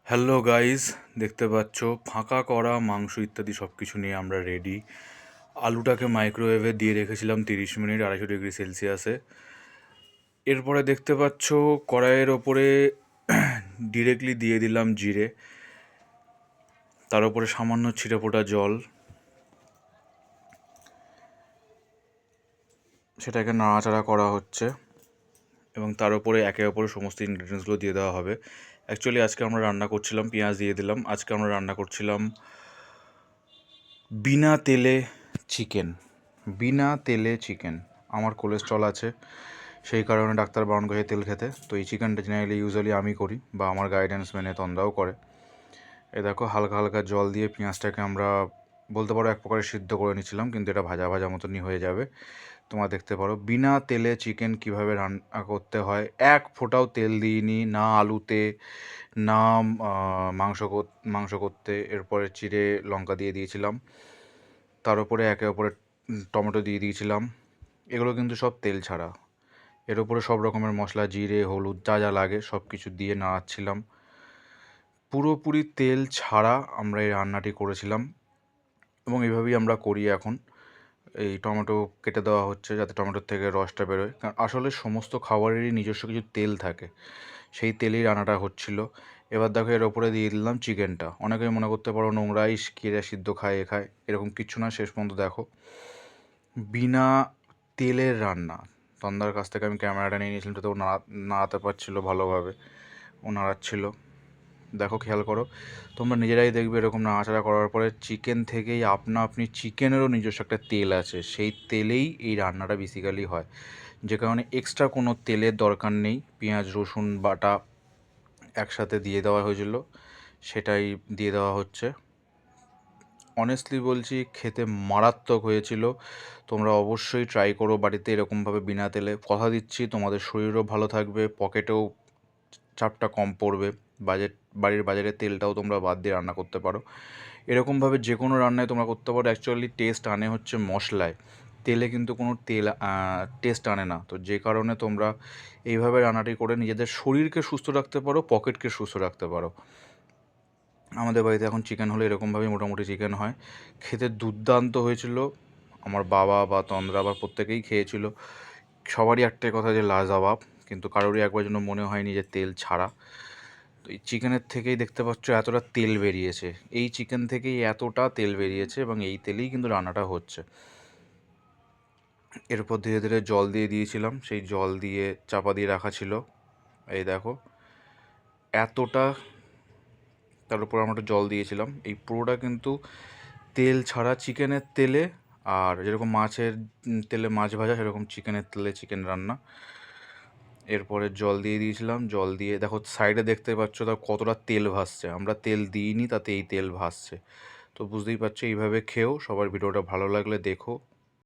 Hello guys, দেখতে পাচ্ছ ফাঁকা করা মাংস ইত্যাদি সব কিছু নিয়ে আমরা রেডি। আলুটাকে মাইক্রোওয়েভে দিয়ে রেখেছিলাম 30 মিনিট 250 ডিগ্রি সেলসিয়াসে। এরপরে দেখতে পাচ্ছ কড়াইয়ের ওপরে ডিরেক্টলি দিয়ে দিলাম জিরে, তার উপরে সামান্য ছিটে ফোটা জল, সেটাকে নাড়াচাড়া করা হচ্ছে এবং তার উপরে একে অপরে সমস্ত ইনগ্রিডিয়েন্টসগুলো দিয়ে দেওয়া হবে। অ্যাকচুয়ালি আজকে আমরা রান্না করছিলাম, পেঁয়াজ দিয়ে দিলাম, আজকে আমরা রান্না করছিলাম বিনা তেলে চিকেন। বিনা তেলে চিকেন। আমার কোলেস্ট্রল আছে, সেই কারণে ডাক্তার বারণ করে তেল খেতে। তো এই চিকেনটা জেনারেলি ইউজুয়ালি আমি করি বা আমার গাইডেন্স মেনে তন্দাও করে। এ দেখো হালকা হালকা জল দিয়ে পেঁয়াজটাকে আমরা বলতে পারো এক প্রকারে সিদ্ধ করে নিচ্ছিলাম, কিন্তু এটা ভাজা ভাজা মতনই হয়ে যাবে। তোমরা দেখতে পারো বিনা তেলে চিকেন কিভাবে রান্না করতে হয়। এক ফোঁটাও তেল দিইনি, না আলুতে না মাংস করতে। এরপরে চিড়ে লঙ্কা দিয়ে দিয়েছিলাম, তার উপরে একে অপরে টমেটো দিয়ে দিয়েছিলাম। এগুলো কিন্তু সব তেল ছাড়া। এর উপরে সব রকমের মশলা, জিরে, হলুদ, যা যা লাগে সব কিছু দিয়ে নাড়াচ্ছিলাম। পুরোপুরি তেল ছাড়া আমরা এই রান্নাটি করেছিলাম এবং এইভাবেই আমরা করি এখন। এই টমেটো কেটে দেওয়া হচ্ছে যাতে টমেটোর থেকে রসটা বেরোয়, কারণ আসলে সমস্ত খাবারেরই নিজস্ব কিছু তেল থাকে, সেই তেলেই রান্নাটা হচ্ছিল। এবার দেখো এর ওপরে দিয়ে দিলাম চিকেনটা। অনেকেই মনে করতে পারো নোংরাই কিরে সিদ্ধ খায় এ খায়, এরকম কিচ্ছু না। শেষ পর্যন্ত দেখো বিনা তেলের রান্না। তন্দার কাছ থেকে আমি ক্যামেরাটা নিয়ে নিয়েছিলাম, তো ও নাড়াতে পারছিল ভালোভাবে, ও নাড়াচ্ছিল। দেখো খেয়াল করো, তোমরা নিজেরাই দেখবে এরকম নাড়াচাড়া করার পরে চিকেন থেকেই আপনি চিকেনেরও নিজস্ব একটা তেল আছে, সেই তেলেই এই রান্নাটা বেসিক্যালি হয়, যে কারণে এক্সট্রা কোনো তেলের দরকার নেই। পেঁয়াজ রসুন বাটা একসাথে দিয়ে দেওয়া হয়েছিল, সেটাই দিয়ে দেওয়া হচ্ছে। অনেস্টলি বলছি, খেতে মারাত্মক হয়েছিল। তোমরা অবশ্যই ট্রাই করো বাড়িতে এরকমভাবে বিনা তেলে। কথা দিচ্ছি তোমাদের শরীরও ভালো থাকবে, পকেটেও চাপটা কম পড়বে। বাড়ির বাজারের তেলটাও তোমরা বাদ দিয়ে রান্না করতে পারো। এরকমভাবে যে কোনো রান্নায় তোমরা করতে পারো। অ্যাকচুয়ালি টেস্ট আনে হচ্ছে মশলায়, তেলে কিন্তু কোনো টেস্ট আনে না। তো যে কারণে তোমরা এইভাবে রান্নাটি করে নিজেদের শরীরকে সুস্থ রাখতে পারো, পকেটকে সুস্থ রাখতে পারো। আমাদের বাড়িতে এখন চিকেন হলে এরকমভাবেই মোটামুটি চিকেন হয়। খেতে দুর্দান্ত হয়েছিল। আমার বাবা বা তন্দ্রা বা প্রত্যেকেই খেয়েছিল। সবারই একটাই কথা যে লাজবাব, কিন্তু কারোরই একবার জন্য মনে হয়নি যে তেল ছাড়া। তো এই চিকেনের থেকেই দেখতে পাচ্ছ এতটা তেল বেরিয়েছে, এই চিকেন থেকেই এতটা তেল বেরিয়েছে এবং এই তেলেই কিন্তু রান্নাটা হচ্ছে। এরপর ধীরে ধীরে জল দিয়ে দিয়েছিলাম, সেই জল দিয়ে চাপা দিয়ে রাখা ছিল। এই দেখো এতটা, তার উপর আমরা জল দিয়েছিলাম। এই পুরোটা কিন্তু তেল ছাড়া চিকেনের তেলে, আর যেরকম মাছের তেলে মাছ ভাজা, সেরকম চিকেনের তেলে চিকেন রান্না। এরপরে জল দিয়ে দিয়েছিলাম, জল দিয়ে দেখো সাইডে দেখতে পাচ্ছ তা কতটা তেল ভাসছে। আমরা তেল দিইনি, তাতে এই তেল ভাসছে। তো বুঝতেই পারছো, এইভাবে খেয়েও। সবার ভিডিওটা ভালো লাগলে দেখো।